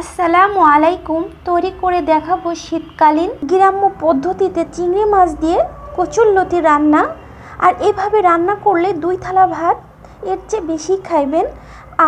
আসসালামু আলাইকুম। তৈরি করে দেখাবো শীতকালীন গ্রাম্য পদ্ধতিতে চিংড়ি মাছ দিয়ে কচুরলতি রান্না। আর এভাবে রান্না করলে 2 থালা ভাত এর চেয়ে বেশি খাইবেন।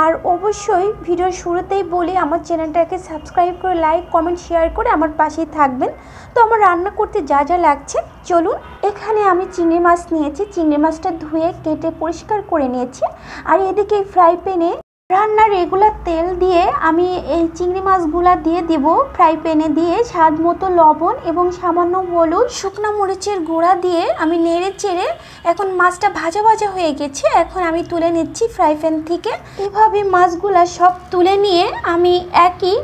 আর অবশ্যই ভিডিওর শুরুতেই বলি, আমার চ্যানেলটাকে সাবস্ক্রাইব করে লাইক কমেন্ট শেয়ার করে আমার পাশেই থাকবেন। তো আমার রান্না করতে যা যা লাগছে চলুন। এখানে আমি চিংড়ি মাছ নিয়েছি, চিংড়ি মাছটা ধুয়ে কেটে পরিষ্কার করে নিয়েছি। আর এদিকে ফ্রাই প্যানে রান্নার রেগুলার তেল দিয়ে আমি এই চিংড়ি মাছগুলা দিয়ে দিব। ফ্রাই প্যানে দিয়ে স্বাদ মতো লবণ এবং সামান্য হলুদ, শুকনো মরিচের গুঁড়া দিয়ে আমি নেড়ে চেড়ে এখন মাছটা ভাজা ভাজা হয়ে গেছে। এখন আমি তুলে নিচ্ছি ফ্রাই প্যান থেকে। এভাবে মাছগুলা সব তুলে নিয়ে আমি একই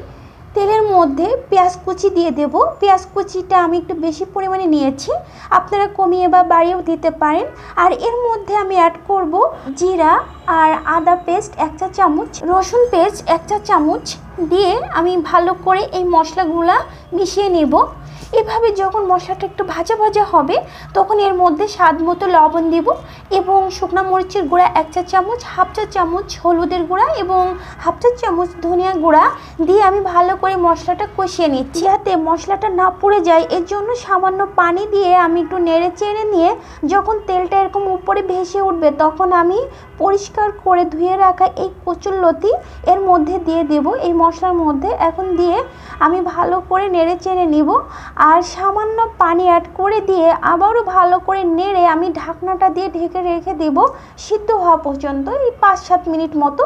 তেলের মধ্যে পেঁয়াজ কুচি দিয়ে দেব। পেঁয়াজ কুচিটা আমি একটু বেশি পরিমাণে নিয়েছি, আপনারা কমিয়ে বা বাড়িয়েও দিতে পারেন। আর এর মধ্যে আমি অ্যাড করব জিরা আর আদা পেস্ট 1 চা চামচ, রসুন পেস্ট 1 চা চামচ দিয়ে আমি ভালো করে এই মশলাগুলা মিশিয়ে নেব। এভাবে যখন মশলাটা একটু ভাজা ভাজা হবে তখন এর মধ্যে স্বাদ মতো লবণ দেব এবং শুকনো মরিচের গুঁড়া 1 চা চামচ, হাফ চা চামচ হলুদের গুঁড়া এবং হাফ চা চামচ ধনিয়া গুঁড়া দিয়ে আমি ভালো করে মশলাটা কষিয়ে নিচ্ছি। যাতে মশলাটা না পুড়ে যায় এর জন্য সামান্য পানি দিয়ে আমি একটু নেড়ে চেড়ে নিয়ে যখন তেলটা এরকম উপরে ভেসে উঠবে তখন আমি পরিষ্কার করে ধুয়ে রাখা এই কচুরলতি এর মধ্যে দিয়ে দেব, এই মশলার মধ্যে। এখন দিয়ে আমি ভালো করে নেড়ে চেড়ে নিব আর সামান্য পানি অ্যাড করে দিয়ে আবারও ভালো করে নেড়ে আমি ঢাকনাটা দিয়ে ঢেকে রেখে দেব সিদ্ধ হওয়া পর্যন্ত, এই 5-7 মিনিট মতো।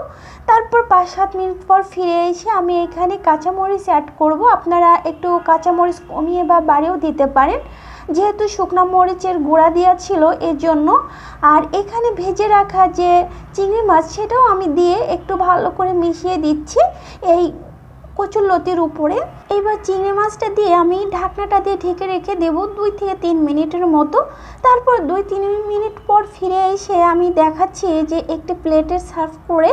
তারপর 5-7 মিনিট পর ফিরে এসে আমি এখানে কাঁচামরিচ অ্যাড করব। আপনারা একটু কাঁচামরিচ কমিয়ে বা বাড়িয়েও দিতে পারেন, যেহেতু শুকনো মরিচের গুঁড়া দেওয়া ছিল এর জন্য। আর এখানে ভেজে রাখা যে চিংড়ি মাছ সেটাও আমি দিয়ে একটু ভালো করে মিশিয়ে দিচ্ছি এই কচুরলতির উপরে। এবার চিংড়ি মাছটা দিয়ে আমি ঢাকনাটা দিয়ে ঢেকে রেখে দেব 2 থেকে 3 মিনিটের মতো। তারপর 2-3 মিনিট পর ফিরে এসে আমি দেখাচ্ছি যে একটি প্লেটে সার্ভ করে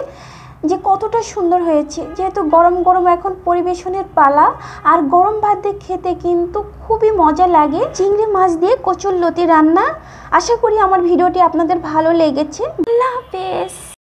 যে কতটা সুন্দর হয়েছে। যেহেতু গরম গরম এখন পরিবেশনের পালা, আর গরম ভাত দিয়ে খেতে কিন্তু খুবই মজা লাগে চিংড়ি মাছ দিয়ে কচুরলতি রান্না। আশা করি আমার ভিডিওটি আপনাদের ভালো লেগেছে। আল্লাহ হাফেজ।